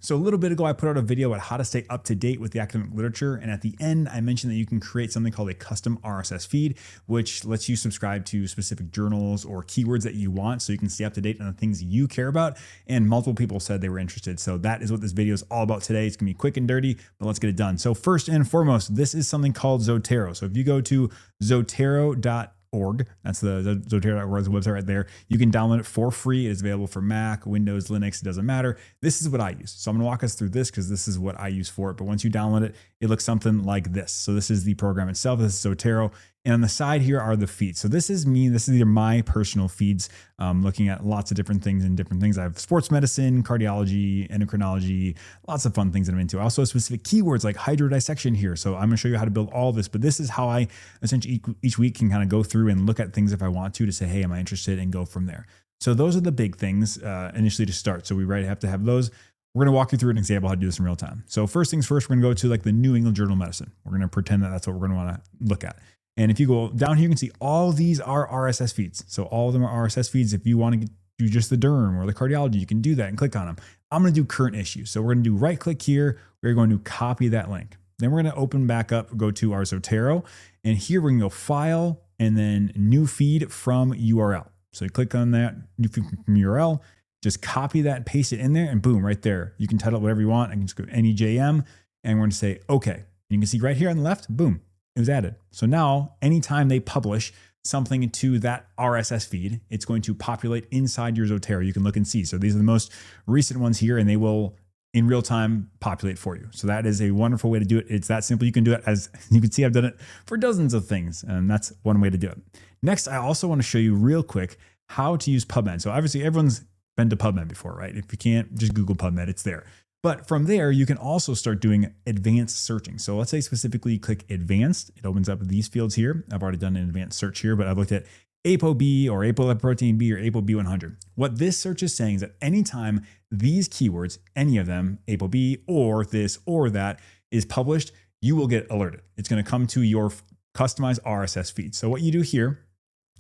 So a little bit ago, I put out a video about how to stay up to date with the academic literature. And at the end, I mentioned that you can create something called a custom RSS feed, which lets you subscribe to specific journals or keywords that you want so you can stay up to date on the things you care about. And multiple people said they were interested. So that is what this video is all about today. It's gonna be quick and dirty, but let's get it done. So first and foremost, this is something called Zotero. So if you go to zotero.org, that's the Zotero.org website right there. You can download it for free. It is available for Mac, Windows, Linux, it doesn't matter. This is what I use. So I'm gonna walk us through this because this is what I use for it. But once you download it, it looks something like this. So this is the program itself. This is Zotero. And on the side here are the feeds. So this is me. This is either my personal feeds, looking at lots of different things and different things. I have sports medicine, cardiology, endocrinology, lots of fun things that I'm into. I also have specific keywords like hydrodissection here. So I'm gonna show you how to build all this, but this is how I essentially each week can kind of go through and look at things if I want to say, hey, am I interested, and go from there. So those are the big things initially to start. So we have to have those. We're going to walk you through an example how to do this in real time. So first things first, we're going to go to like the New England Journal of Medicine. We're going to pretend that that's what we're going to want to look at. And if you go down here, you can see all these are RSS feeds. So all of them are RSS feeds. If you want to do just the derm or the cardiology, you can do that and click on them. I'm going to do current issues. So we're going to do right click here. We're going to copy that link. Then we're going to open back up, go to our Zotero. And here we're going to go file and then new feed from URL. So you click on that new feed from URL, just copy that and paste it in there, and boom, right there. You can title it whatever you want. I can just go NEJM, and we're going to say, okay. And you can see right here on the left, boom, it was added. So now anytime they publish something to that RSS feed, it's going to populate inside your Zotero. You can look and see. So these are the most recent ones here, and they will in real time populate for you. So that is a wonderful way to do it. It's that simple. You can do it, as you can see, I've done it for dozens of things, and that's one way to do it. Next, I also want to show you real quick how to use PubMed. So obviously everyone's been to PubMed before, right? If you can't, just Google PubMed, it's there. But from there, you can also start doing advanced searching. So let's say specifically click advanced. It opens up these fields here. I've already done an advanced search here, but I've looked at ApoB or apolipoprotein B or ApoB100. What this search is saying is that anytime these keywords, any of them, ApoB or this or that, is published, you will get alerted. It's going to come to your customized RSS feed. So what you do here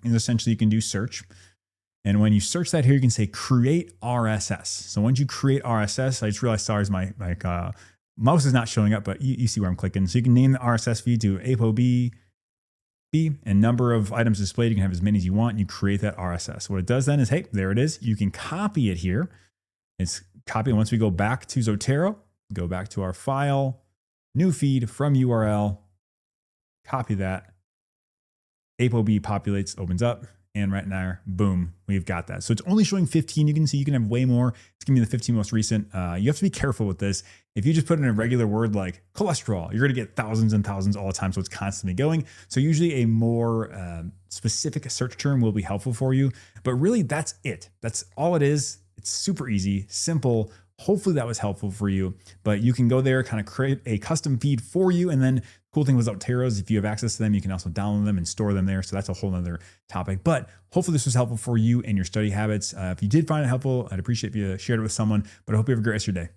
is essentially you can do search. And when you search that here, you can say create RSS. So once you create RSS, I just realized, sorry, my mouse is not showing up, but you see where I'm clicking. So you can name the RSS feed to ApoB, and number of items displayed. You can have as many as you want, and you create that RSS. What it does then is, hey, there it is. You can copy it here. It's copied. Once we go back to Zotero, go back to our file, new feed from URL, copy that. ApoB populates, opens up, and right now, boom, we've got that. So it's only showing 15. You can see you can have way more. It's gonna be the 15 most recent. You have to be careful with this. If you just put in a regular word like cholesterol, you're gonna get thousands and thousands all the time. So it's constantly going. So usually a more specific search term will be helpful for you. But really, that's it. That's all it is. It's super easy, simple. Hopefully that was helpful for you, but you can go there, kind of create a custom feed for you. And then cool thing with Zotero is if you have access to them, you can also download them and store them there. So that's a whole nother topic, but hopefully this was helpful for you and your study habits. If you did find it helpful, I'd appreciate if you shared it with someone, but I hope you have a great rest of your day.